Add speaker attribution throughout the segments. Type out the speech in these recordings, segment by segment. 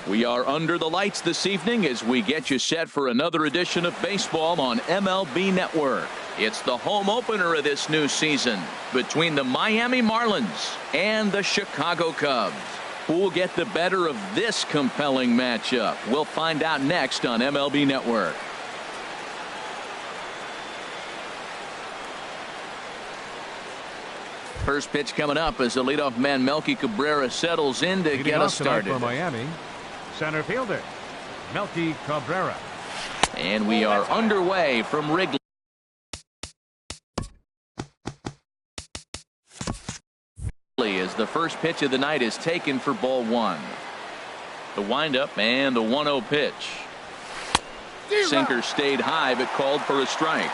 Speaker 1: We are under the lights this evening as we get you set for another edition of baseball on MLB Network. It's the home opener of this new season between the Miami Marlins and the Chicago Cubs. Who will get the better of this compelling matchup? We'll find out next on MLB Network. First pitch coming up as the leadoff man Melky Cabrera settles in to get us started.
Speaker 2: For Miami, center fielder Melky Cabrera.
Speaker 1: And we are underway from Wrigley. As the first pitch of the night is taken for ball one. The windup and the 1-0 pitch. Sinker stayed high but called for a strike.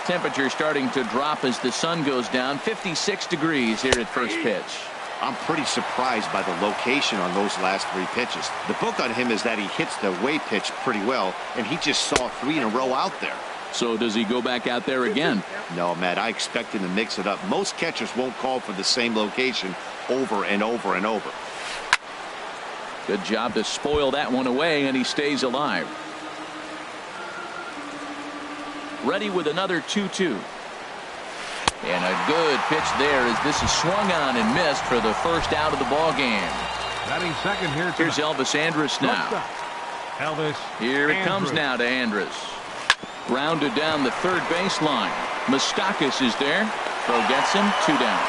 Speaker 1: Temperature starting to drop as the sun goes down. 56 degrees here at first pitch.
Speaker 3: I'm pretty surprised by the location on those last three pitches. The book on him is that he hits the way pitch pretty well, and he just saw three in a row out there.
Speaker 1: So does he go back out there again?
Speaker 3: No, Matt, I expect him to mix it up. Most catchers won't call for the same location over and over and over.
Speaker 1: Good job to spoil that one away, and he stays alive. Ready with another 2-2. And a good pitch there as this is swung on and missed for the first out of the ball game.
Speaker 2: Batting second here.
Speaker 1: Here's Elvis Andrus now.
Speaker 2: Elvis.
Speaker 1: Here it comes now to Andrus. Grounded down the third baseline. Moustakas is there. Throw gets him. 2 down.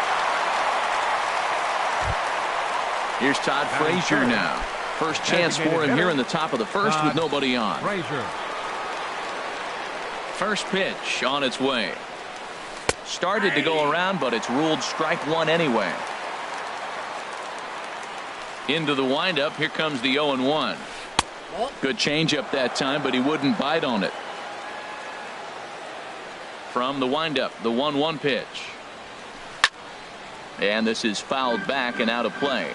Speaker 1: Here's Todd Frazier now. First chance for him here in the top of the first with nobody on.
Speaker 2: Frazier.
Speaker 1: First pitch on its way. Started to go around, but it's ruled strike one anyway. Into the windup. Here comes the 0-1. Good changeup that time, but he wouldn't bite on it. From the windup, the 1-1 pitch. And this is fouled back and out of play.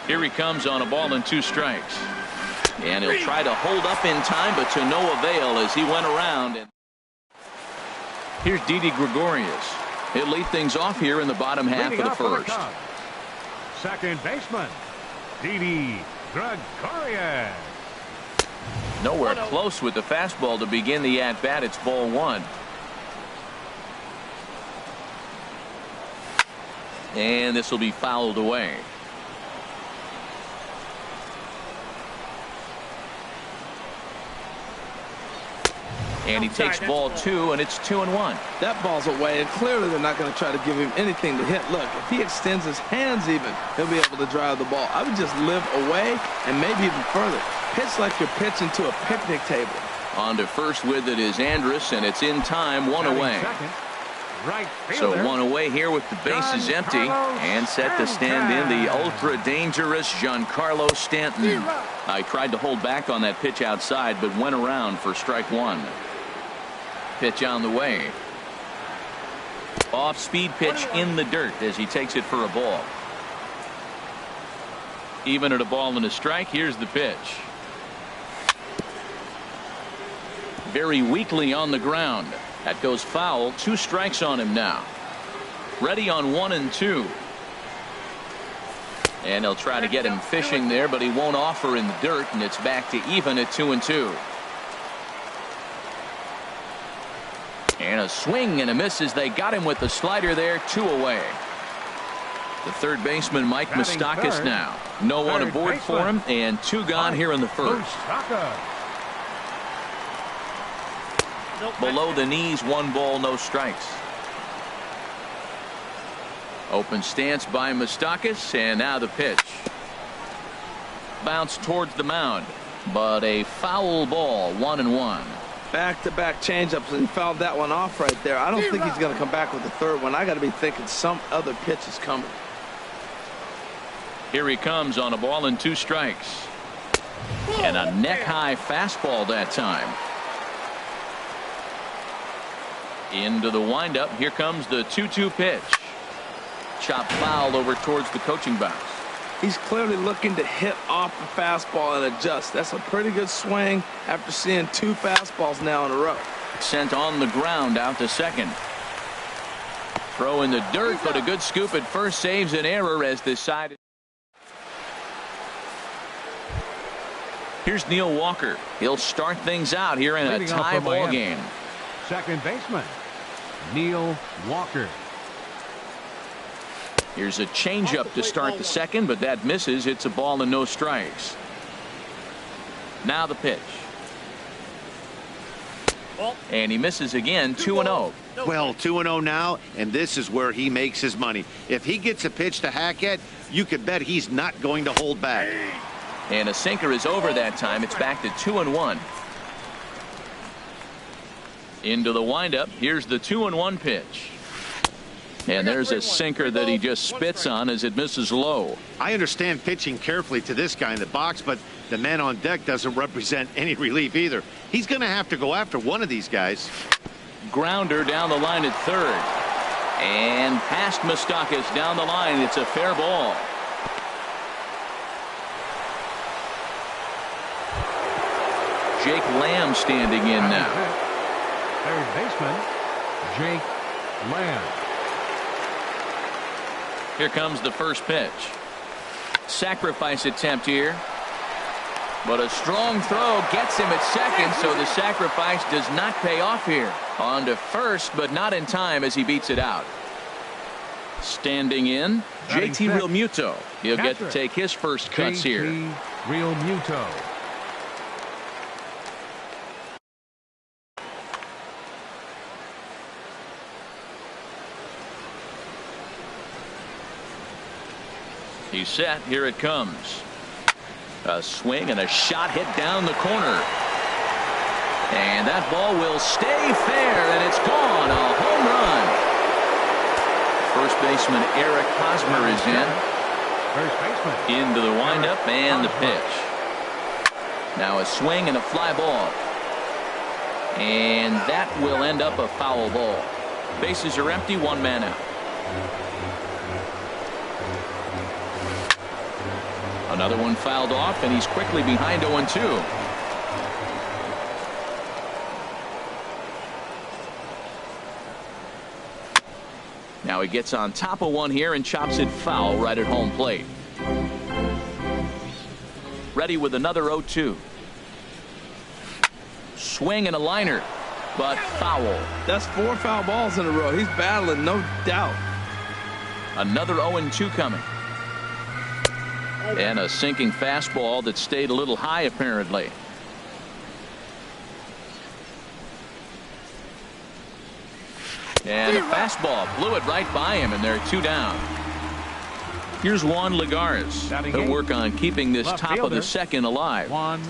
Speaker 1: Here he comes on a ball and 2 strikes. And he'll try to hold up in time, but to no avail as he went around. And here's Didi Gregorius. He'll lead things off here in the bottom half of the first.
Speaker 2: Second baseman Didi Gregorius.
Speaker 1: Nowhere close with the fastball to begin the at-bat. It's ball one. And this will be fouled away. And he takes ball 2, and it's 2-1.
Speaker 4: That ball's away, and clearly they're not going to try to give him anything to hit. Look, if he extends his hands even, he'll be able to drive the ball. I would just live away and maybe even further. Pitch like you're pitching to a picnic table.
Speaker 1: On to first with it is Andrus, and it's in time, 1 away.
Speaker 2: Right
Speaker 1: so 1 away here with the bases empty, and set to stand in the ultra-dangerous Giancarlo Stanton. I tried to hold back on that pitch outside, but went around for strike 1. Pitch on the way. Off-speed pitch in the dirt as he takes it for a ball. Even at a ball and a strike, here's the pitch. Very weakly on the ground. That goes foul. 2 strikes on him now. Ready on 1 and 2. And they'll try to get him fishing there, but he won't offer in the dirt, and it's back to even at 2 and 2. And a swing and a miss as they got him with the slider there. 2 away. The third baseman Mike Moustakas now. No one aboard for him, and 2 gone here in the first. Below the knees, 1 ball, no strikes. Open stance by Moustakas, and now the pitch. Bounce towards the mound, but a foul ball. 1-1.
Speaker 4: Back-to-back changeups, and he fouled that one off right there. I don't think he's going to come back with the third one. I got to be thinking some other pitch is coming.
Speaker 1: Here he comes on a ball and 2 strikes. And a neck-high fastball that time. Into the windup. Here comes the 2-2 pitch. Chop foul over towards the coaching box.
Speaker 4: He's clearly looking to hit off the fastball and adjust. That's a pretty good swing after seeing 2 fastballs now in a row.
Speaker 1: Sent on the ground out to second. Throw in the dirt, but a good scoop at first saves an error as decided. Here's Neil Walker. He'll start things out here in a tie ball game.
Speaker 2: Second baseman, Neil Walker.
Speaker 1: Here's a changeup to start the second, but that misses. It's a ball and no strikes. Now the pitch. And he misses again, 2-0.
Speaker 3: Well, 2-0 now, and this is where he makes his money. If he gets a pitch to hack at, you could bet he's not going to hold back.
Speaker 1: And a sinker is over that time. It's back to 2-1. Into the windup. Here's the 2-1 pitch. And there's a sinker that he just spits on as it misses low.
Speaker 3: I understand pitching carefully to this guy in the box, but the man on deck doesn't represent any relief either. He's going to have to go after one of these guys.
Speaker 1: Grounder down the line at third. And past Moustakas down the line. It's a fair ball. Jake Lamb standing in now.
Speaker 2: Third baseman, Jake Lamb.
Speaker 1: Here comes the first pitch. Sacrifice attempt here. But a strong throw gets him at second, so the sacrifice does not pay off here. On to first, but not in time as he beats it out. Standing in, JT Realmuto. He'll get to take his first cuts here.
Speaker 2: Realmuto.
Speaker 1: He's set. Here it comes. A swing and a shot hit down the corner. And that ball will stay fair, and it's gone. A home run. First baseman Eric Hosmer is in.
Speaker 2: First baseman.
Speaker 1: Into the windup and the pitch. Now a swing and a fly ball. And that will end up a foul ball. Bases are empty, one man out. Another one fouled off, and he's quickly behind 0-2. Now he gets on top of one here and chops it foul right at home plate. Ready with another 0-2. Swing and a liner, but foul.
Speaker 4: That's 4 foul balls in a row. He's battling, no doubt.
Speaker 1: Another 0-2 coming. And a sinking fastball that stayed a little high, apparently. And a fastball blew it right by him, and they're 2 down. Here's Juan Lagares. He'll work on keeping this top of the second alive.
Speaker 2: Juan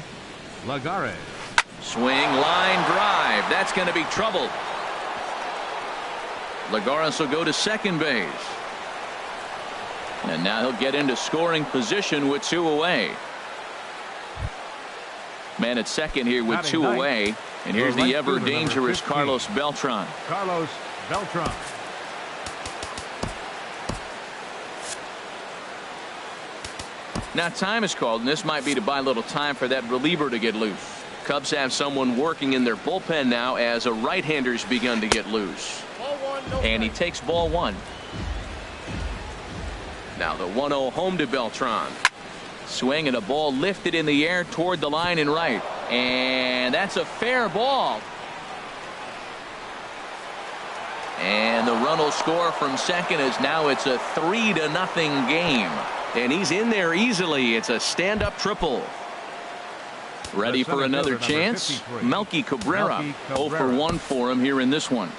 Speaker 2: Lagares.
Speaker 1: Swing, line drive. That's going to be trouble. Lagares will go to second base. And now he'll get into scoring position with 2 away. Man at second here with 2 away. And here's the ever dangerous Carlos Beltran.
Speaker 2: Carlos Beltran.
Speaker 1: Now time is called, and this might be to buy a little time for that reliever to get loose. Cubs have someone working in their bullpen now as a right-hander's begun to get loose. And he takes ball 1. Now the 1-0 home to Beltran. Swing and a ball lifted in the air toward the line and right. And that's a fair ball. And the run will score from second as now it's a 3-0 game. And he's in there easily. It's a stand-up triple. Ready for another chance? Melky Cabrera. 0 for 1 for him here in this one.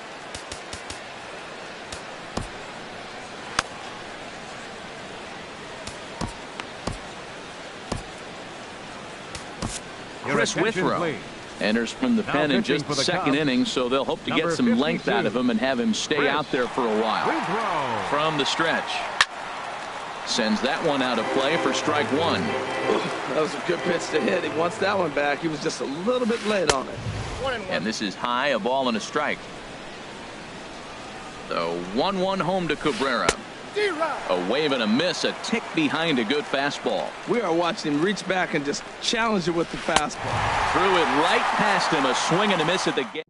Speaker 1: Chris Withrow enters from the pen in just the second inning, so they'll hope to get some length out of him and have him stay out there for a while. From the stretch. Sends that one out of play for strike 1.
Speaker 4: That was a good pitch to hit. He wants that one back. He was just a little bit late on it.
Speaker 1: And this is high, a ball and a strike. The 1-1 home to Cabrera. A wave and a miss, a tick behind a good fastball.
Speaker 4: We are watching him reach back and just challenge it with the fastball.
Speaker 1: Threw it right past him, a swing and a miss at the gate.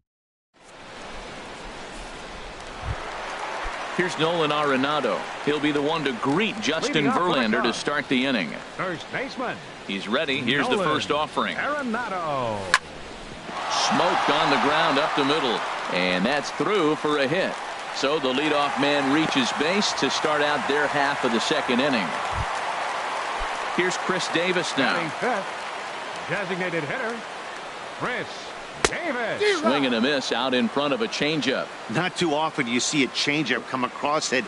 Speaker 1: Here's Nolan Arenado. He'll be the one to greet Justin Verlander to start the inning.
Speaker 2: First baseman.
Speaker 1: He's ready. Here's the first offering.
Speaker 2: Arenado.
Speaker 1: Smoked on the ground up the middle. And that's through for a hit. So the leadoff man reaches base to start out their half of the second inning. Here's Chris Davis now.
Speaker 2: Batting fifth. Designated hitter, Chris Davis.
Speaker 1: Swing and a miss out in front of a changeup.
Speaker 3: Not too often you see a changeup come across at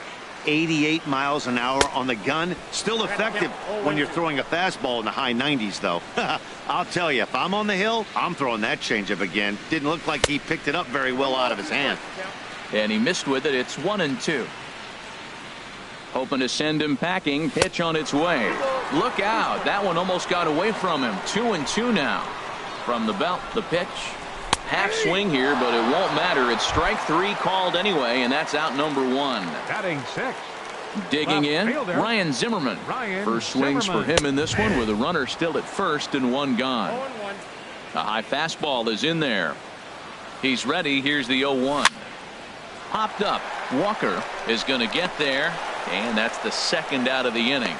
Speaker 3: 88 miles an hour on the gun. Still effective when you're throwing a fastball in the high 90s, though. I'll tell you, if I'm on the hill, I'm throwing that changeup again. Didn't look like he picked it up very well out of his hand.
Speaker 1: And he missed with it. It's 1-2. Hoping to send him packing. Pitch on its way. Look out. That one almost got away from him. 2-2 now. From the belt, the pitch. Half swing here, but it won't matter. It's strike three called anyway, and that's out number one.
Speaker 2: Batting sixth.
Speaker 1: Digging in, Ryan Zimmerman. First swings for him in this one with a runner still at first and one gone. A high fastball is in there. He's ready. Here's the 0-1. Popped up. Walker is going to get there, and that's the second out of the inning.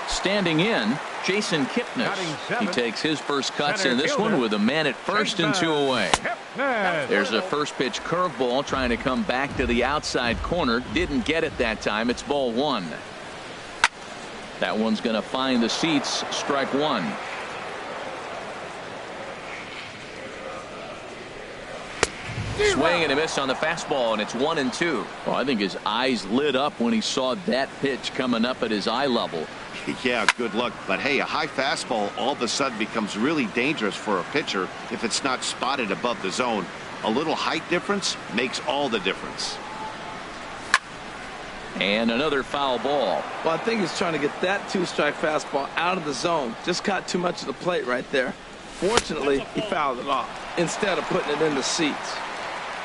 Speaker 1: Standing in, Jason Kipnis. He takes his first cuts in this one with a man at first and two away. There's a first pitch curveball trying to come back to the outside corner. Didn't get it that time. It's ball one. That one's going to find the seats. Strike one. Swing and a miss on the fastball, and it's 1-2. Well, I think his eyes lit up when he saw that pitch coming up at his eye level.
Speaker 3: Yeah, good luck. But hey, a high fastball all of a sudden becomes really dangerous for a pitcher if it's not spotted above the zone. A little height difference makes all the difference.
Speaker 1: And another foul ball.
Speaker 4: Well, I think he's trying to get that two-strike fastball out of the zone. Just caught too much of the plate right there. Fortunately, he fouled it off instead of putting it in the seats.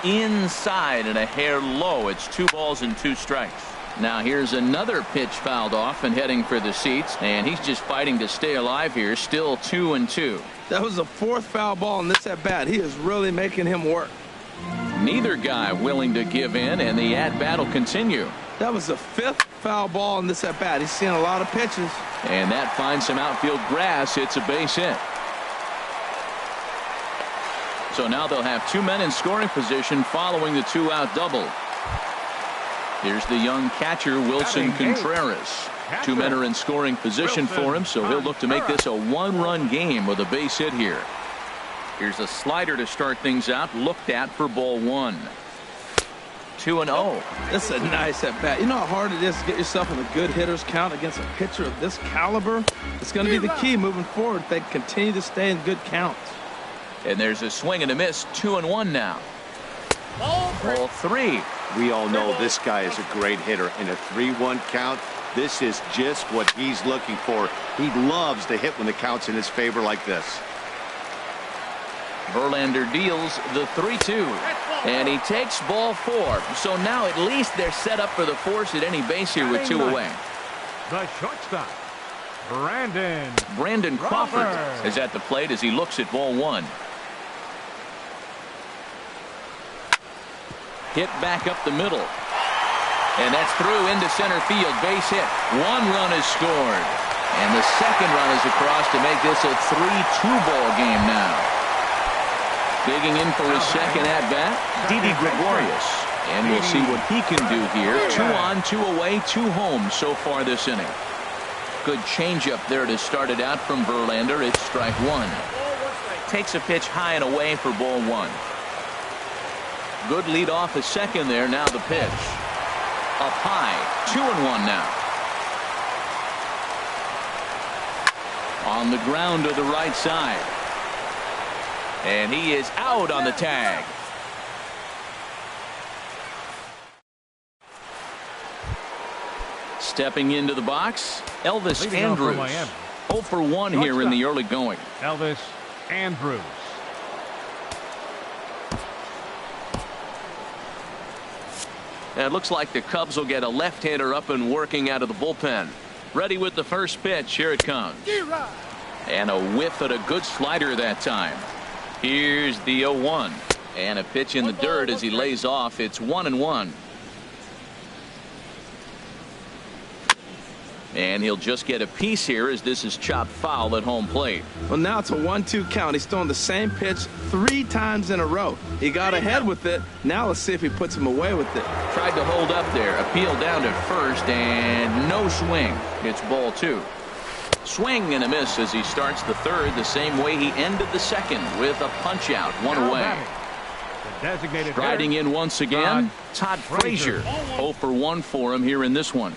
Speaker 1: Inside and a hair low. It's 2 balls and 2 strikes. Now here's another pitch fouled off and heading for the seats, and he's just fighting to stay alive here. Still 2-2.
Speaker 4: That was the 4th foul ball in this at bat. He is really making him work.
Speaker 1: Neither guy willing to give in, and the at bat will continue.
Speaker 4: That was the 5th foul ball in this at bat. He's seen a lot of pitches,
Speaker 1: and that finds some outfield grass. It's a base hit. So now they'll have 2 men in scoring position following the 2-out double. Here's the young catcher, Wilson Contreras. 2 men are in scoring position for him, so he'll look to make this a 1-run game with a base hit here. Here's a slider to start things out, looked at for ball 1. 2-0.
Speaker 4: That's a nice at bat. You know how hard it is to get yourself in a good hitter's count against a pitcher of this caliber? It's going to be the key moving forward if they continue to stay in good counts.
Speaker 1: And there's a swing and a miss. 2-1 now. Ball 3.
Speaker 3: We all know this guy is a great hitter. In a 3-1 count, this is just what he's looking for. He loves to hit when the count's in his favor like this.
Speaker 1: Verlander deals the 3-2. And he takes ball 4. So now at least they're set up for the force at any base here with 2 away.
Speaker 2: The shortstop, Brandon
Speaker 1: Crawford is at the plate as he looks at ball 1. Hit back up the middle. And that's through into center field. Base hit. 1 run is scored. And the second run is across to make this a 3-2 ball game now. Digging in for his second at-bat, Didi Gregorius. And we'll see what he can do here. 2 on, 2 away, 2 home so far this inning. Good changeup there to start it out from Verlander. It's strike 1. Takes a pitch high and away for ball 1. Good lead off a second there. Now the pitch. Up high. 2-1 now. On the ground to the right side. And he is out on the tag. Stepping into the box, Elvis Andrus. 0 for 1 here in the early going.
Speaker 2: Elvis Andrus.
Speaker 1: It looks like the Cubs will get a left-hander up and working out of the bullpen. Ready with the first pitch. Here it comes. And a whiff at a good slider that time. Here's the 0-1. And a pitch in the dirt as he lays off. It's 1-1. And he'll just get a piece here as this is chopped foul at home plate.
Speaker 4: Well, now it's a 1-2 count. He's throwing the same pitch 3 times in a row. He got ahead with it. Now let's see if he puts him away with it.
Speaker 1: Tried to hold up there. Appeal down to first and no swing. It's ball 2. Swing and a miss as he starts the third the same way he ended the second with a punch out, 1 away. Striding in once again, Todd Frazier. 0 for 1 for him here in this one.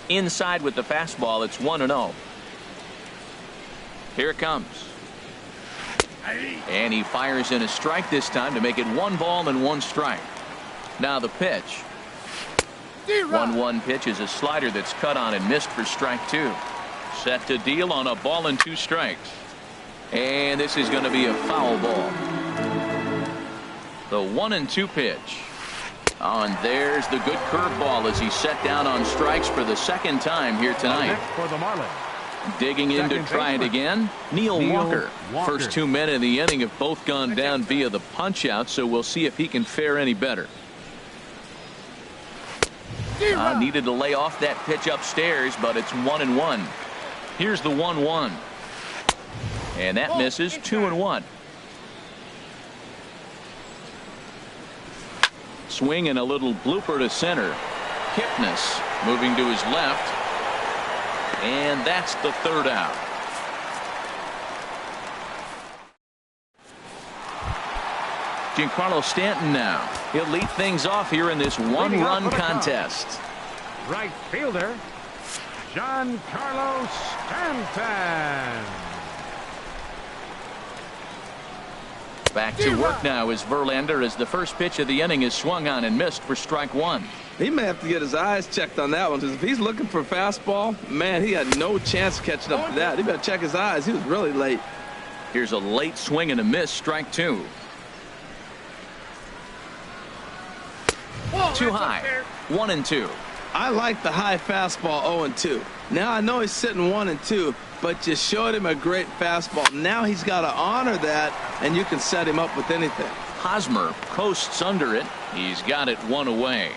Speaker 1: Inside with the fastball, it's 1-0. Here it comes. And he fires in a strike this time to make it 1 ball and 1 strike. Now the pitch. 1-1 pitch is a slider that's cut on and missed for strike 2. Set to deal on a ball and 2 strikes. And this is going to be a foul ball. The 1-2 pitch. Oh, and there's the good curveball as he's set down on strikes for the second time here tonight.
Speaker 2: For the Marlins.
Speaker 1: Digging in to try it again, Neil Walker. First 2 men in the inning have both gone down via the punch out, so we'll see if he can fare any better. Needed to lay off that pitch upstairs, but it's 1-1. Here's the 1-1. And that misses. 2-1. Swing and a little blooper to center. Kipnis moving to his left. And that's the third out. Giancarlo Stanton now. He'll lead things off here in this 1-run contest.
Speaker 2: Right fielder, Giancarlo Stanton.
Speaker 1: Back to work now is Verlander as the first pitch of the inning is swung on and missed for strike 1.
Speaker 4: He may have to get his eyes checked on that one, because if he's looking for a fastball, man, he had no chance of catching up to that. He better check his eyes. He was really late.
Speaker 1: Here's a late swing and a miss, strike 2. Too high. 1-2.
Speaker 4: I like the high fastball 0-2. Now I know he's sitting 1-2, but you showed him a great fastball. Now he's got to honor that, and you can set him up with anything.
Speaker 1: Hosmer coasts under it. He's got it 1 away.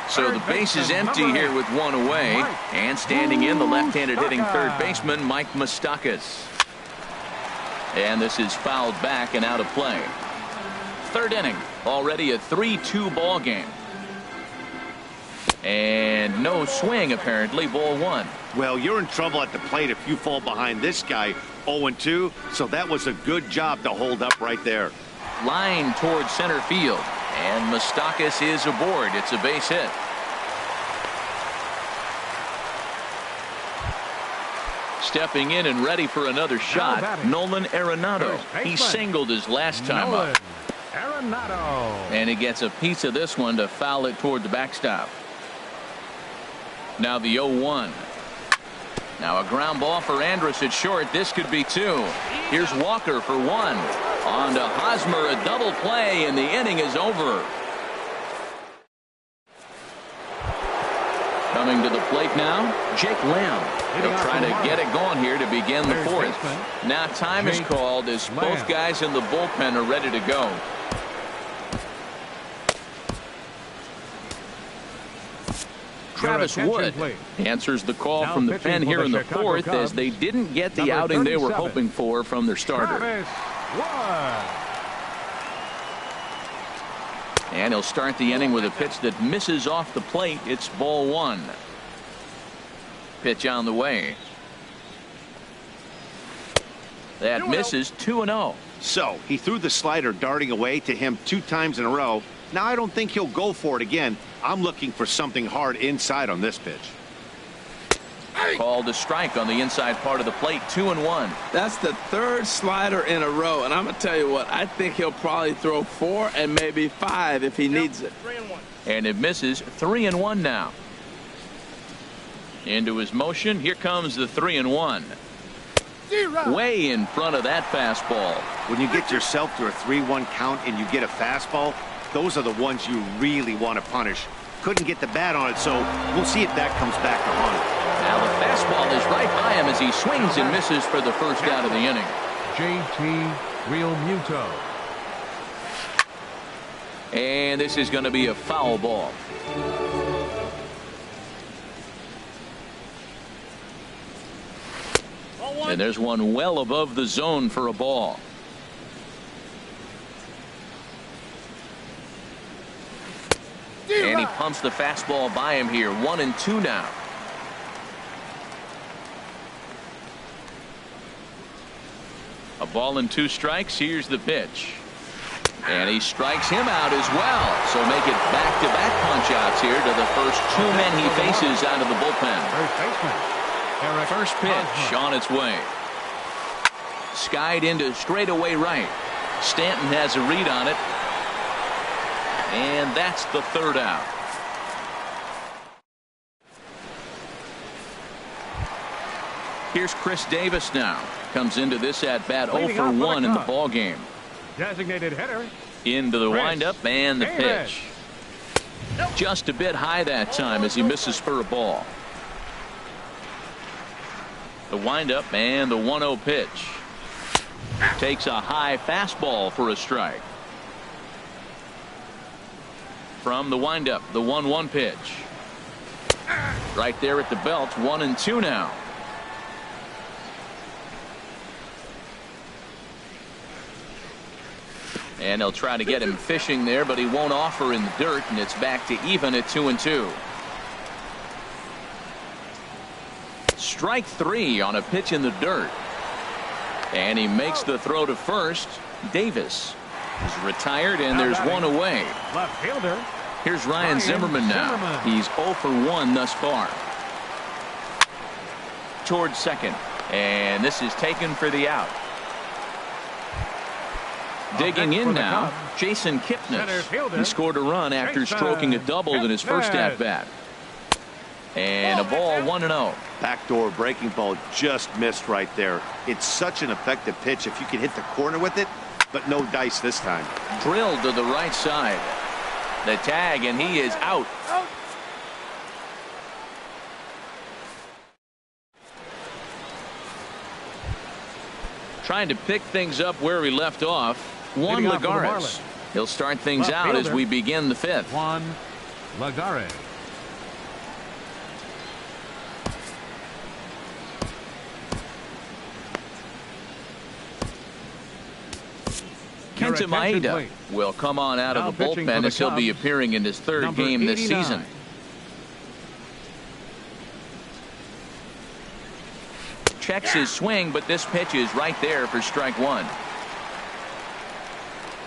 Speaker 1: So the base is empty here with 1 away. And standing in, the left-handed hitting third baseman, Mike Moustakas. And this is fouled back and out of play. Third inning, already a 3-2 ball game. And no swing, apparently, ball 1.
Speaker 3: Well, you're in trouble at the plate if you fall behind this guy 0-2, so that was a good job to hold up right there.
Speaker 1: Line towards center field, and Moustakas is aboard. It's a base hit. Stepping in and ready for another shot, Nolan Arenado. He singled his last time up.
Speaker 2: Arenado.
Speaker 1: And he gets a piece of this one to foul it toward the backstop. Now the 0-1. Now a ground ball for Andrus at short. This could be 2. Here's Walker for 1. On to Hosmer, a double play, and the inning is over. Coming to the plate now, Jake Lamb. He'll try to get it going here to begin the 4th. Now time is called as both guys in the bullpen are ready to go. Travis Wood answers the call from the pen here in the 4th as they didn't get the outing they were hoping for from their starter. And he'll start the inning with a pitch that misses off the plate. It's ball 1. Pitch on the way. That misses. 2-0.
Speaker 3: So he threw the slider darting away to him 2 times in a row. Now I don't think he'll go for it again. I'm looking for something hard inside on this pitch.
Speaker 1: Called a strike on the inside part of the plate. 2-1.
Speaker 4: That's the 3rd slider in a row, and I'm gonna tell you what, I think he'll probably throw 4 and maybe 5 if he needs it.
Speaker 1: And it misses. 3-1 now. Into his motion. Here comes the 3-1. Way in front of that fastball.
Speaker 3: When you get yourself to a 3-1 count and you get a fastball, those are the ones you really want to punish. Couldn't get the bat on it, so we'll see if that comes back to haunt him.
Speaker 1: Now the fastball is right by him as he swings and misses for the first out of the inning.
Speaker 2: JT Realmuto.
Speaker 1: And this is going to be a foul ball. And there's one well above the zone for a ball. And he pumps the fastball by him here. 1-2 now. A ball and 2 strikes. Here's the pitch. And he strikes him out as well. So make it back-to-back punch-outs here to the first 2 men he faces out of the bullpen. First pitch on its way. Skied into straightaway right. Stanton has a read on it. And that's the 3rd out. Here's Chris Davis now. Comes into this at-bat 0 for 1 in the ball game.
Speaker 2: Designated hitter.
Speaker 1: Into the windup and the pitch. Just a bit high that time as he misses for a ball. The windup and the 1-0 pitch. Takes a high fastball for a strike. From the windup, the 1-1 pitch. Right there at the belt. 1-2 now. And they'll try to get him fishing there, but he won't offer in the dirt, and it's back to even at 2-2. Strike 3 on a pitch in the dirt. And he makes the throw to first. Davis is retired, and there's one away.
Speaker 2: Left fielder.
Speaker 1: Here's Ryan Zimmerman now. He's 0 for 1 thus far. Towards second. And this is taken for the out. Digging in now, Jason Kipnis. He scored a run after stroking a double in his first at-bat. And a ball 1-0.
Speaker 3: Backdoor breaking ball just missed right there. It's such an effective pitch if you can hit the corner with it, but no dice this time.
Speaker 1: Drilled to the right side. The tag, and he is out. Trying to pick things up where we left off. Juan Lagares. He'll start things out as we begin the 5th.
Speaker 2: Juan Lagares.
Speaker 1: Kenta Maeda will come on out of the bullpen as he'll be appearing in his 3rd game this season. Checks his swing, but this pitch is right there for strike 1.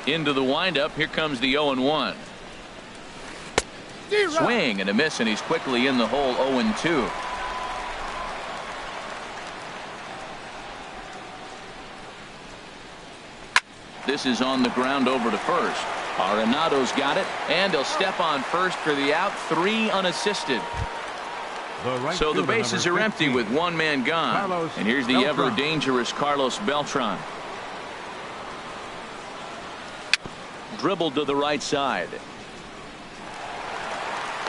Speaker 1: Into the windup. Here comes the 0-1. Swing and a miss, and he's quickly in the hole. 0-2. This is on the ground over to first. Arenado's got it, and he'll step on first for the out. 3 unassisted. So the bases are empty with 1 man gone. And here's the ever dangerous Carlos Beltran. Dribbled to the right side.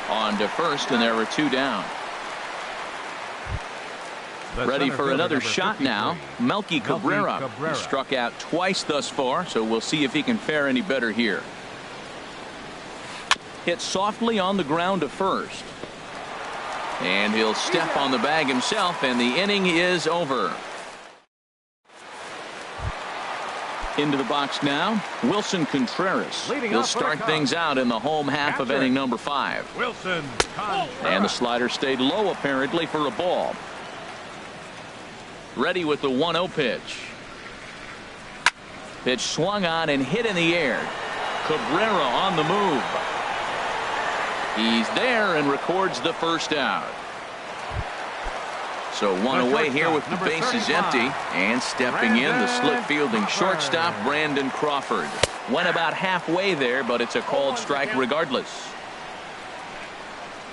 Speaker 1: On to first, and there were 2 down. Ready for another shot now. Melky Cabrera. He struck out twice thus far, so we'll see if he can fare any better here. Hit softly on the ground to first. And he'll step on the bag himself, and the inning is over. Into the box now, Wilson Contreras. He'll start things out in the home half of inning number 5.
Speaker 2: Wilson Contreras.
Speaker 1: And the slider stayed low apparently for a ball. Ready with the 1-0 pitch. Pitch swung on and hit in the air. Cabrera on the move. He's there and records the first out. So 1 away here with the bases empty. And stepping in, the slick fielding shortstop, Brandon Crawford. Went about halfway there, but it's a called strike regardless.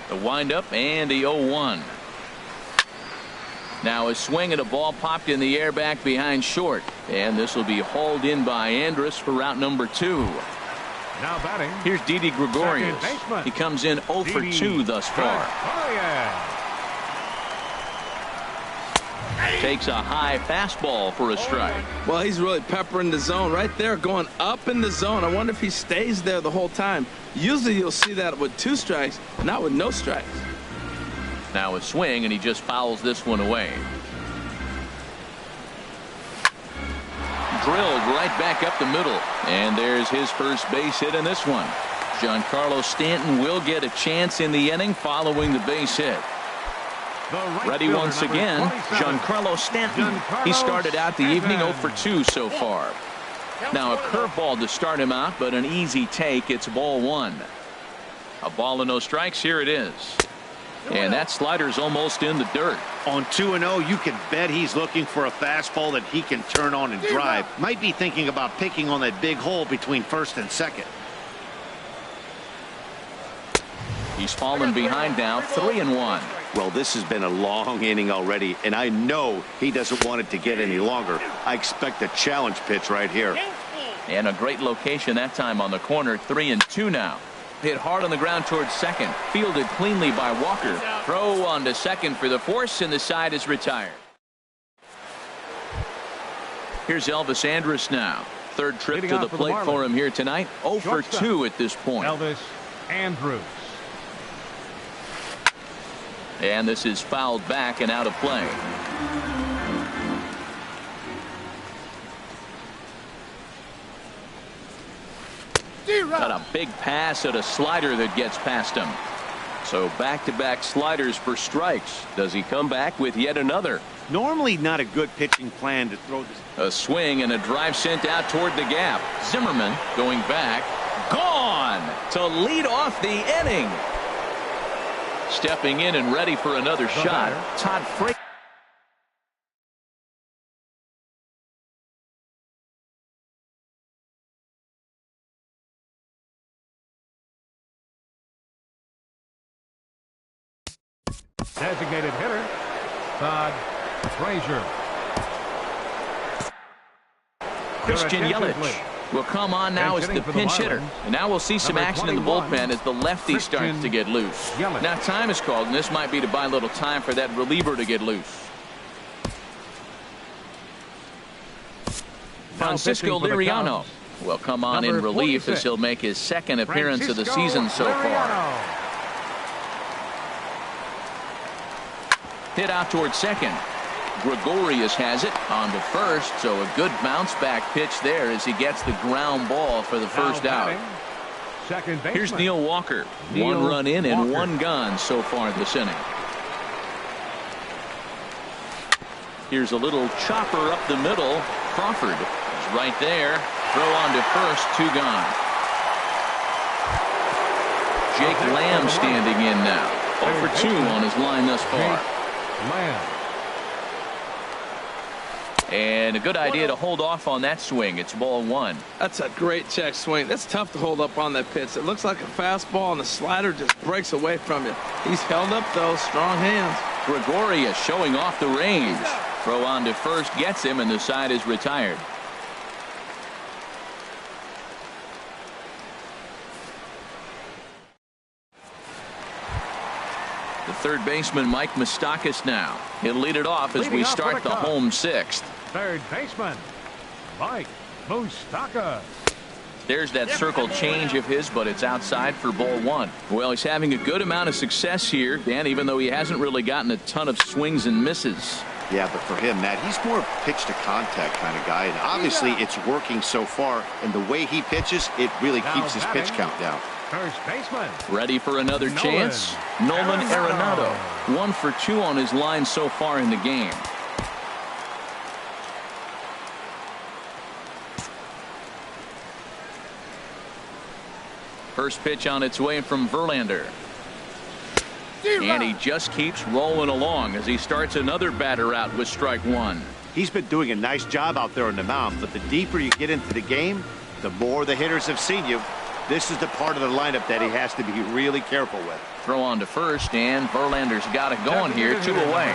Speaker 1: The windup and the 0-1. Now a swing and a ball popped in the air back behind short. And this will be hauled in by Andrus for route number 2.
Speaker 2: Now batting.
Speaker 1: Here's Didi Gregorius. He comes in 0 for 2 thus far. Takes a high fastball for a strike.
Speaker 4: Well, he's really peppering the zone right there, going up in the zone. I wonder if he stays there the whole time. Usually you'll see that with 2 strikes, not with no strikes.
Speaker 1: Now a swing, and he just fouls this one away. Drilled right back up the middle. And there's his first base hit in this one. Giancarlo Stanton will get a chance in the inning following the base hit. Ready once again, Giancarlo Stanton. He started out the evening 0 for 2 so far. Now a curveball to start him out, but an easy take. It's ball 1. A ball and no strikes. Here it is. And that slider's almost in the dirt.
Speaker 3: On 2-0, you can bet he's looking for a fastball that he can turn on and drive. Might be thinking about picking on that big hole between first and second.
Speaker 1: He's fallen behind now, 3-1.
Speaker 3: Well, this has been a long inning already, and I know he doesn't want it to get any longer. I expect a challenge pitch right here.
Speaker 1: And a great location that time on the corner. 3-2 now. Hit hard on the ground towards second. Fielded cleanly by Walker. Throw on to second for the force, and the side is retired. Here's Elvis Andrus now. Third trip to the plate for him here tonight. 0 for 2 at this point.
Speaker 2: Elvis Andrus.
Speaker 1: And this is fouled back and out of play. Got a big pass at a slider that gets past him. So back-to-back sliders for strikes. Does he come back with yet another?
Speaker 3: Normally not a good pitching plan to throw this.
Speaker 1: A swing and a drive sent out toward the gap. Zimmerman going back. Gone to lead off the inning. Stepping in and ready for another shot. Todd Frazier.
Speaker 2: Designated hitter, Todd Frazier.
Speaker 1: Christian Yelich will come on now as the pinch hitter. And now we'll see some action in the bullpen as the lefty starts to get loose. Now time is called, and this might be to buy a little time for that reliever to get loose. Francisco Liriano will come on in relief as he'll make his second appearance of the season so far. Hit out towards second. Gregorius has it on to first, so a good bounce back pitch there as he gets the ground ball for the first out. Here's Neil Walker. 1 run in and 1 gone so far this inning. Here's a little chopper up the middle. Crawford is right there. Throw on to first, 2 gone. Jake Lamb standing in now. 0 for 2 on his line thus far. And a good idea to hold off on that swing. It's ball 1.
Speaker 4: That's a great check swing. That's tough to hold up on that pitch. It looks like a fastball, and the slider just breaks away from you. He's held up, though. Strong hands.
Speaker 1: Gregorius showing off the range. Throw on to first gets him, and the side is retired. The third baseman, Mike Moustakas, now. He'll lead it off as we start the home 6th.
Speaker 2: Third baseman, Mike Moustakas.
Speaker 1: There's that circle change of his, but it's outside for ball 1. Well, he's having a good amount of success here, Dan, even though he hasn't really gotten a ton of swings and misses.
Speaker 3: Yeah, but for him, Matt, he's more pitch to contact kind of guy, and obviously it's working so far, and the way he pitches, it really keeps his pitch count down.
Speaker 2: First baseman.
Speaker 1: Ready for another chance? Nolan Arenado. 1 for 2 on his line so far in the game. First pitch on its way from Verlander. And he just keeps rolling along as he starts another batter out with strike 1.
Speaker 3: He's been doing a nice job out there on the mound, but the deeper you get into the game, the more the hitters have seen you. This is the part of the lineup that he has to be really careful with.
Speaker 1: Throw on to first, and Verlander's got it going here. 2 away.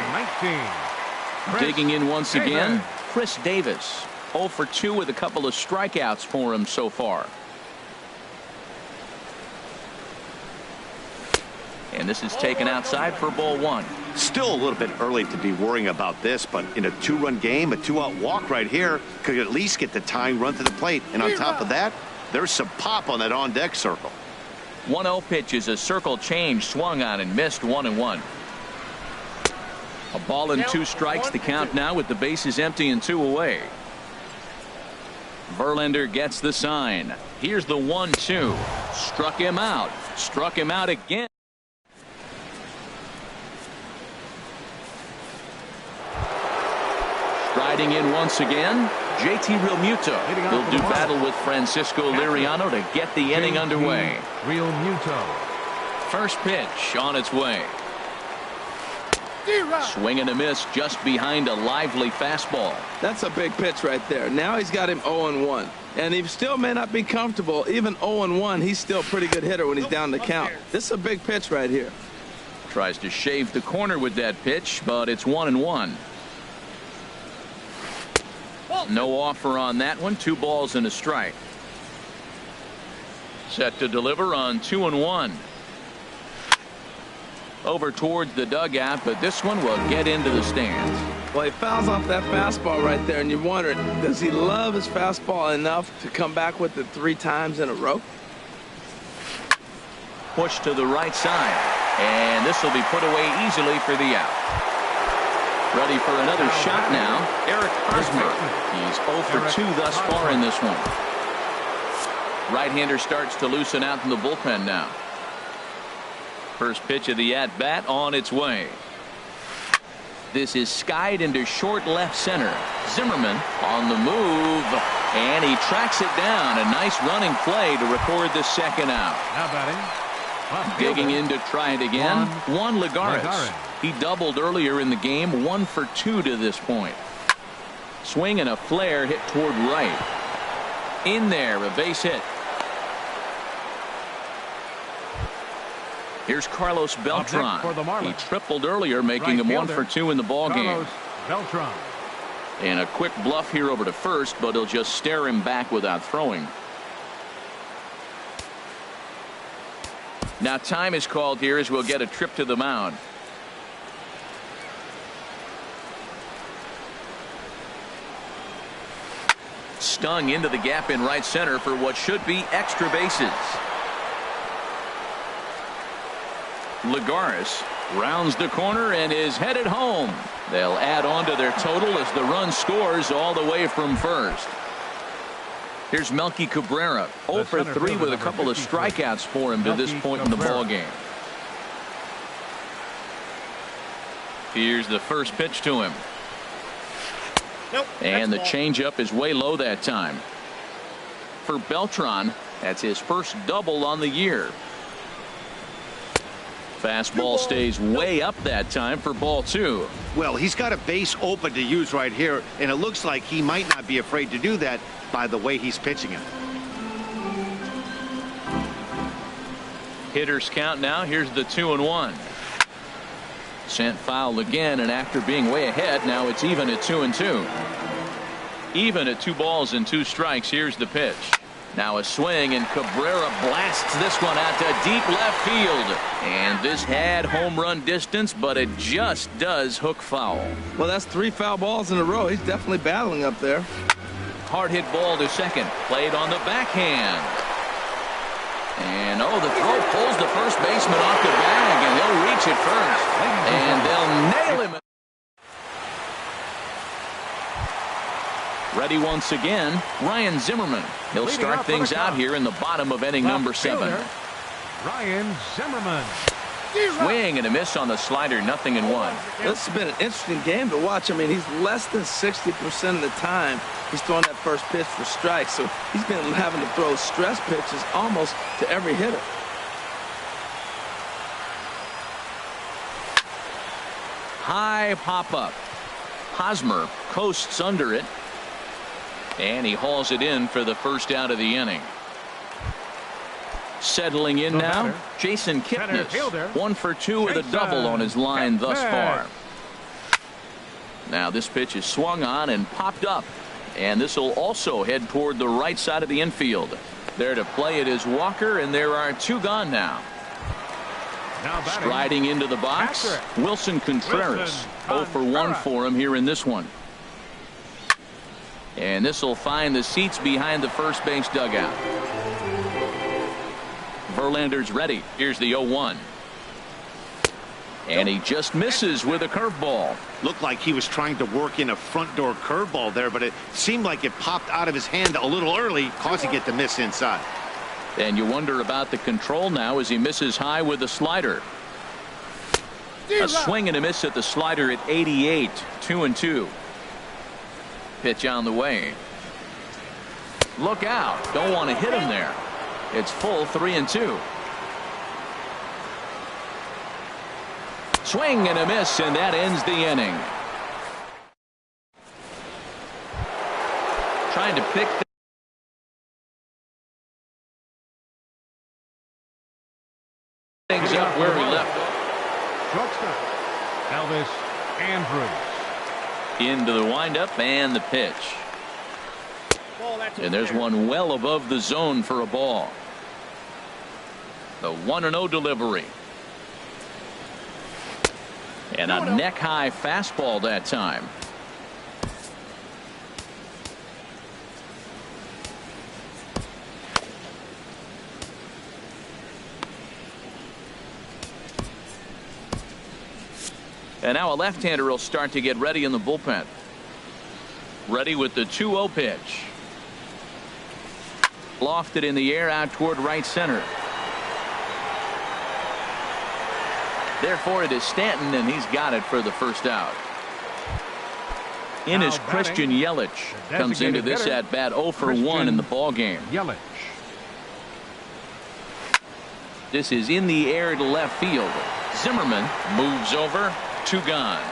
Speaker 1: Digging in once again, Chris Davis. 0 for 2 with a couple of strikeouts for him so far. And this is taken outside for ball 1.
Speaker 3: Still a little bit early to be worrying about this, but in a 2-run game, a 2-out walk right here could at least get the tying run to the plate. And on top of that, there's some pop on that on-deck circle.
Speaker 1: 1-0 pitch is a circle change, swung on and missed 1-1. A ball and 2 strikes to count now with the bases empty and 2 away. Verlander gets the sign. Here's the 1-2. Struck him out. Struck him out again. Striding in once again, JT Realmuto. He'll do battle with Francisco Liriano to get the inning underway.
Speaker 2: Realmuto.
Speaker 1: First pitch on its way. Swing and a miss just behind a lively fastball.
Speaker 4: That's a big pitch right there. Now he's got him 0-1. And he still may not be comfortable. Even 0-1, he's still a pretty good hitter when he's down the count. This is a big pitch right here.
Speaker 1: Tries to shave the corner with that pitch, but it's 1-1. No offer on that one. 2 balls and a strike. Set to deliver on 2-1. Over towards the dugout, but this one will get into the stands.
Speaker 4: Well, he fouls off that fastball right there, and you're wondering, does he love his fastball enough to come back with it 3 times in a row?
Speaker 1: Push to the right side, and this will be put away easily for the out. Ready for another shot now, Eric Hosmer. He's 0 for 2 thus far in this one. Right-hander starts to loosen out in the bullpen now. First pitch of the at-bat on its way. This is skied into short left center. Zimmerman on the move, and he tracks it down. A nice running play to record the second out.
Speaker 2: Now batting.
Speaker 1: Digging in to try it again. Juan Lagares. He doubled earlier in the game. 1 for 2 to this point. Swing and a flare hit toward right. In there, a base hit. Here's Carlos Beltran. He tripled earlier, making him 1 for 2 in the ball game.
Speaker 2: Beltran.
Speaker 1: And a quick bluff here over to first, but he'll just stare him back without throwing. Now time is called here as we'll get a trip to the mound. Stung into the gap in right center for what should be extra bases. Lagares rounds the corner and is headed home. They'll add on to their total as the run scores all the way from first. Here's Melky Cabrera, 0 for 3 with a couple of strikeouts for him to this point in the ball game. Here's the first pitch to him. And the changeup is way low that time. For Beltran, that's his first double on the year. Fastball stays way up that time for ball 2.
Speaker 3: Well, he's got a base open to use right here, and it looks like he might not be afraid to do that by the way he's pitching it.
Speaker 1: Hitters count now. Here's the 2-1. Sent foul again, and after being way ahead, now it's even at 2-2. Even at 2 balls and 2 strikes. Here's the pitch. Now a swing, and Cabrera blasts this one out to deep left field. And this had home run distance, but it just does hook foul.
Speaker 4: Well, that's 3 foul balls in a row. He's definitely battling up there.
Speaker 1: Hard hit ball to second. Played on the backhand. And oh, the throw pulls the first baseman off the bag, and he'll reach it first. And they'll nail him. Ready once again, Ryan Zimmerman. He'll start things out here in the bottom of inning number 7.
Speaker 2: Ryan Zimmerman.
Speaker 1: Swing and a miss on the slider, 0-1.
Speaker 4: This has been an interesting game to watch. I mean, he's less than 60% of the time he's throwing that first pitch for strikes. So he's been having to throw stress pitches almost to every hitter.
Speaker 1: High pop-up. Hosmer coasts under it. And he hauls it in for the first out of the inning. Settling in now, Jason Kipnis, 1 for 2 with a double on his line thus far. Now this pitch is swung on and popped up, and this will also head toward the right side of the infield. There to play it is Walker, and there are 2 gone now.
Speaker 2: Now batting.
Speaker 1: Striding into the box,
Speaker 2: Patrick.
Speaker 1: Wilson Contreras.
Speaker 2: Wilson
Speaker 1: 0 for 1
Speaker 2: Contreras.
Speaker 1: for him here in this one. And this will find the seats behind the first base dugout. Verlander's ready. Here's the 0-1. And he just misses with a curveball.
Speaker 3: Looked like he was trying to work in a front door curveball there, but it seemed like it popped out of his hand a little early, causing it to miss inside.
Speaker 1: And you wonder about the control now as he misses high with the slider. A swing and a miss at the slider at 88. 2-2. Pitch on the way. Look out. Don't want to hit him there. It's full 3-2. Swing and a miss, and that ends the inning. Trying to pick things up where he left off.
Speaker 2: Shortstop, Elvis Andrus.
Speaker 1: Into the windup and the pitch. And there's one well above the zone for a ball. The 1-0 delivery. And a neck-high fastball that time. And now a left-hander will start to get ready in the bullpen. Ready with the 2-0 pitch. Lofted in the air out toward right center. Therefore, it is Stanton, and he's got it for the first out. In is Christian Yelich. Comes into this at bat 0 for 1 in the ball game.
Speaker 2: Yelich.
Speaker 1: This is in the air to left field. Zimmerman moves over. 2 gone.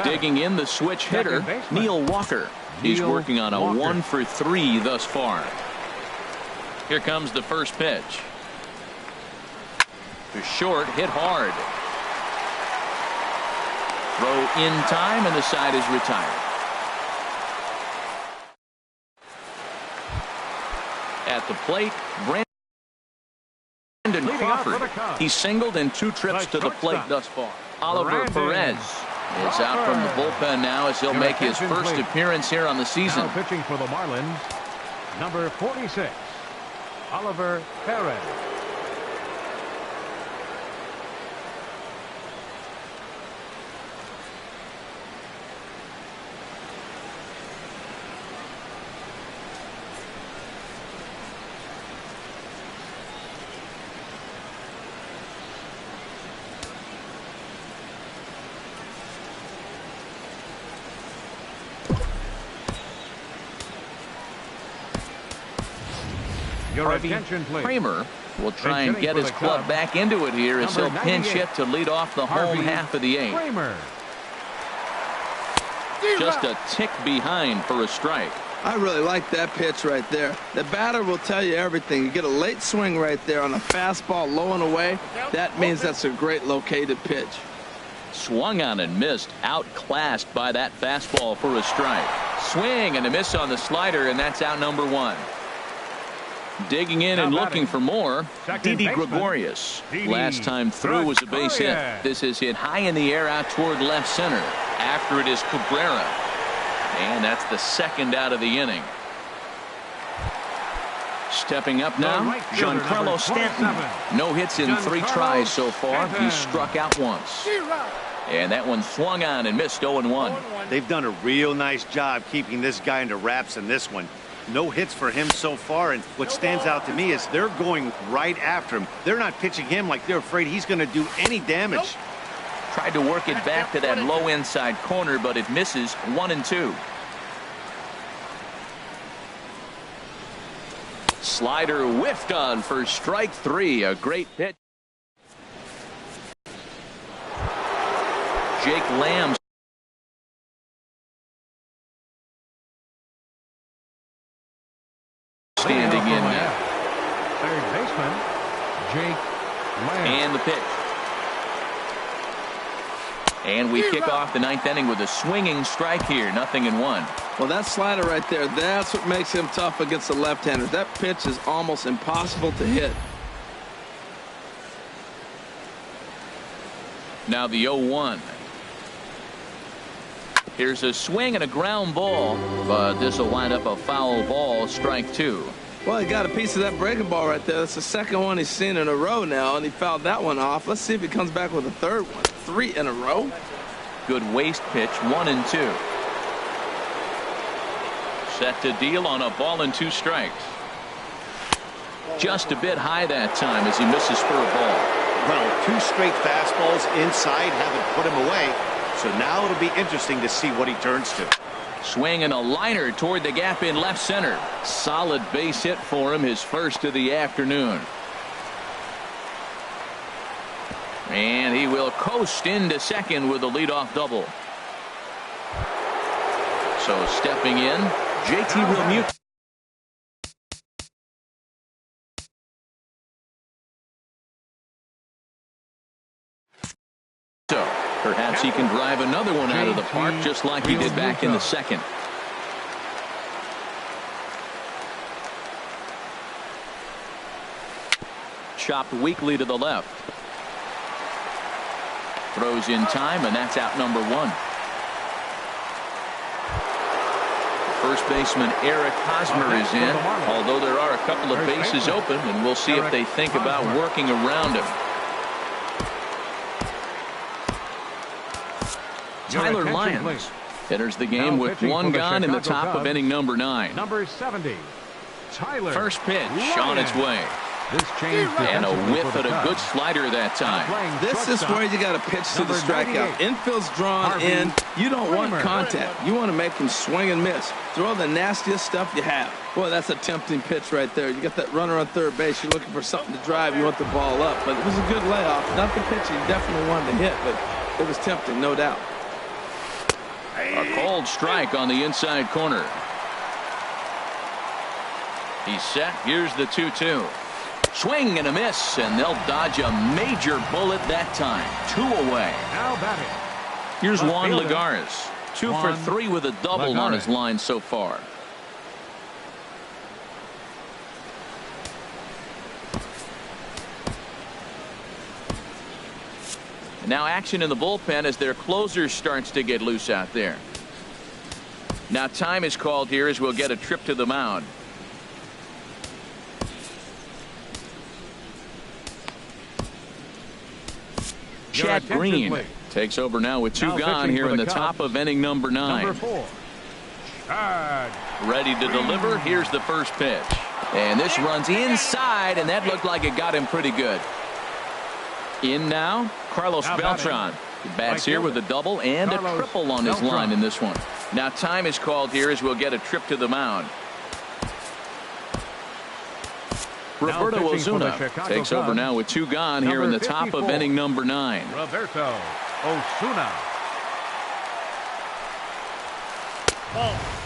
Speaker 1: Digging in the switch hitter, Neil Walker. He's working on a 1 for 3 thus far. Here comes the first pitch. To short, hit hard. Throw in time, and the side is retired. At the plate, Brandon Crawford. He's singled in 2 trips to the plate thus far. Oliver Perez is out from the bullpen now as he'll make his first appearance here on the season.
Speaker 2: Now pitching for the Marlins, number 46, Oliver Perez. Your attention, please.
Speaker 1: Kramer will try and get his club back into it here as he'll pinch hit to lead off the home half of the 8th.
Speaker 2: Kramer.
Speaker 1: Just a tick behind for a strike.
Speaker 4: I really like that pitch right there. The batter will tell you everything. You get a late swing right there on a fastball low and away. That means that's a great located pitch.
Speaker 1: Swung on and missed. Outclassed by that fastball for a strike. Swing and a miss on the slider, and that's out number 1. Digging in and looking for more, Didi Gregorius. Last time through was a base hit. This is hit high in the air out toward left center. After it is Cabrera. And that's the second out of the inning. Stepping up now, Giancarlo Stanton. No hits in 3 tries so far. He struck out once. And that one swung on and missed 0-1.
Speaker 3: They've done a real nice job keeping this guy into wraps in this one. No hits for him so far, and what stands out to me is they're going right after him. They're not pitching him like they're afraid he's going to do any damage.
Speaker 1: Tried to work it back to that low inside corner, but it misses. 1-2. Slider whiffed on for strike 3. A great pitch. Jake Lamb standing in now.
Speaker 2: Third baseman, Jake Lamb.
Speaker 1: And the pitch. And we kick off the 9th inning with a swinging strike here. 0-1.
Speaker 4: Well, that slider right there, that's what makes him tough against the left-handers. That pitch is almost impossible to hit.
Speaker 1: Now the 0-1. Here's a swing and a ground ball, but this will wind up a foul ball, strike 2.
Speaker 4: Well, he got a piece of that breaking ball right there. That's the second one he's seen in a row now, and he fouled that one off. Let's see if he comes back with a third one. 3 in a row.
Speaker 1: Good waist pitch, 1-2. Set to deal on a ball and 2 strikes. Just a bit high that time as he misses for a ball.
Speaker 3: Well, 2 straight fastballs inside haven't put him away. So now it'll be interesting to see what he turns to.
Speaker 1: Swing and a liner toward the gap in left center. Solid base hit for him, his first of the afternoon. And he will coast into second with a leadoff double. So stepping in, JT Realmuto. So perhaps he can drive another one out of the park just like he did back in the second. Chopped weakly to the left. Throws in time, and that's out number 1. First baseman Eric Hosmer is in, although there are a couple of bases open, and we'll see if they think about working around him. Tyler Lyons enters the game with 1 gone in the top of inning number 9.
Speaker 2: Number 70, Tyler.
Speaker 1: First pitch on its way. And a whiff at a good slider that time.
Speaker 4: This is where you got to pitch to the strikeout. Infield's drawn in. You don't want contact. You want to make him swing and miss. Throw the nastiest stuff you have. Boy, that's a tempting pitch right there. You got that runner on third base. You're looking for something to drive. You want the ball up. But it was a good layoff. Not the pitch he definitely wanted to hit, but it was tempting, no doubt.
Speaker 1: A cold strike on the inside corner. He's set. Here's the 2-2. Swing and a miss, and they'll dodge a major bullet that time. 2 away.
Speaker 2: Now batting.
Speaker 1: Here's Juan Lagares. 2 for 3 with a double on his line so far. Now action in the bullpen as their closer starts to get loose out there. Now time is called here as we'll get a trip to the mound. Chad Green takes over now with 2 gone here in the top of inning number 9.
Speaker 2: Number 4, Chad.
Speaker 1: Ready to deliver. Here's the first pitch. And this runs inside, and that looked like it got him pretty good. In now, Carlos Beltran. He bats here with a double and a triple on his line in this one. Now time is called here as we'll get a trip to the mound. Roberto Ozuna takes over now with 2 gone here in the top of inning number 9.
Speaker 2: Roberto Ozuna.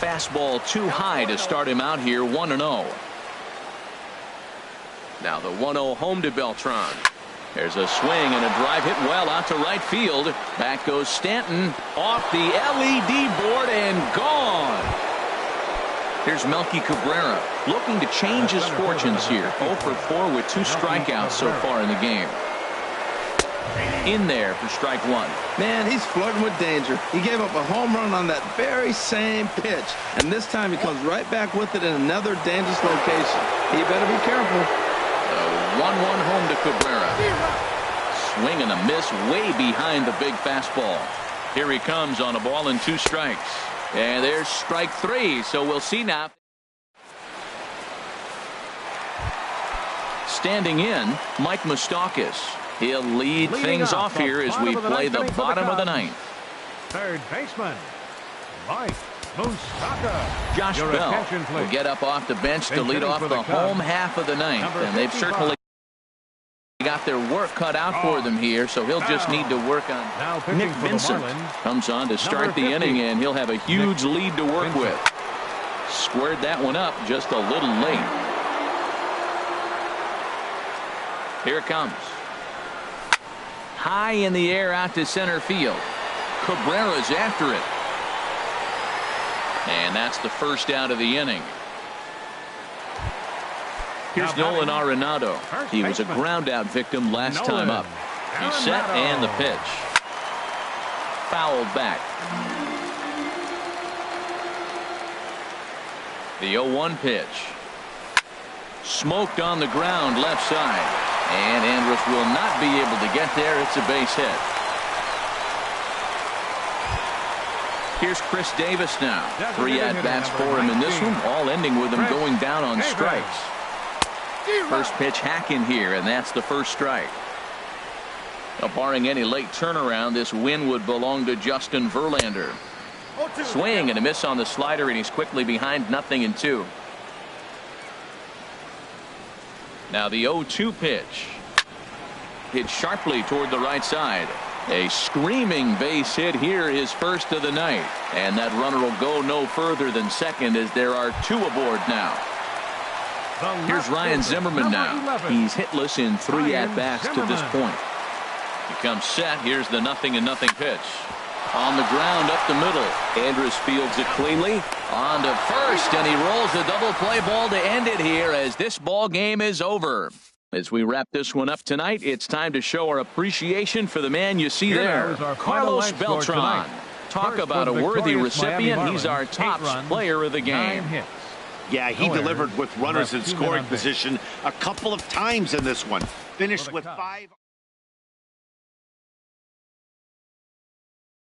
Speaker 1: Fastball too high to start him out here, 1-0. Now the 1-0 home to Beltran. There's a swing and a drive hit well out to right field. Back goes Stanton off the LED board and gone. Here's Melky Cabrera looking to change his fortunes here. 0 for 4 with 2 strikeouts so far in the game. In there for strike 1.
Speaker 4: Man, he's flirting with danger. He gave up a home run on that very same pitch, and this time he comes right back with it in another dangerous location. He better be careful.
Speaker 1: The 1-1 home to Cabrera. Swing and a miss way behind the big fastball. Here he comes on a ball and 2 strikes. And there's strike 3, so we'll see now. Standing in, Mike Moustakas. He'll lead things off here as we play the bottom of the 9th.
Speaker 2: Third baseman, Mike Moustakas.
Speaker 1: Josh Bell will get up off the bench to lead off the home half of the 9th. And they've certainly got their work cut out for them here, so he'll just need to work on. Nick Vincent comes on to start the inning, and he'll have a huge lead to work with. Squared that one up just a little late. Here it comes. High in the air out to center field. Cabrera's after it. And that's the first out of the inning. Here's Nolan Arenado. He was a ground out victim last time up. He's set and the pitch. fouled back. The 0-1 pitch. Smoked on the ground left side. And Andrus will not be able to get there. It's a base hit. Here's Chris Davis now. 3 at-bats for him in this one, all ending with him going down on strikes. First pitch hacking here, and that's the first strike. Now, barring any late turnaround, this win would belong to Justin Verlander. Swing and a miss on the slider, and he's quickly behind 0-2. Now the 0-2 pitch. Hit sharply toward the right side. A screaming base hit here, his first of the night. And that runner will go no further than second as there are 2 aboard now. Here's Ryan Zimmerman now. He's hitless in 3 at-bats to this point. He comes set. Here's the 0-0 pitch. On the ground up the middle. Andrus fields it cleanly. On to first, and he rolls the double play ball to end it here as this ball game is over. As we wrap this one up tonight, it's time to show our appreciation for the man you see there, Carlos Beltran. Talk about a worthy recipient. He's our top player of the game.
Speaker 3: Yeah, he delivered with runners in scoring position a couple of times in this one. Finished with 5.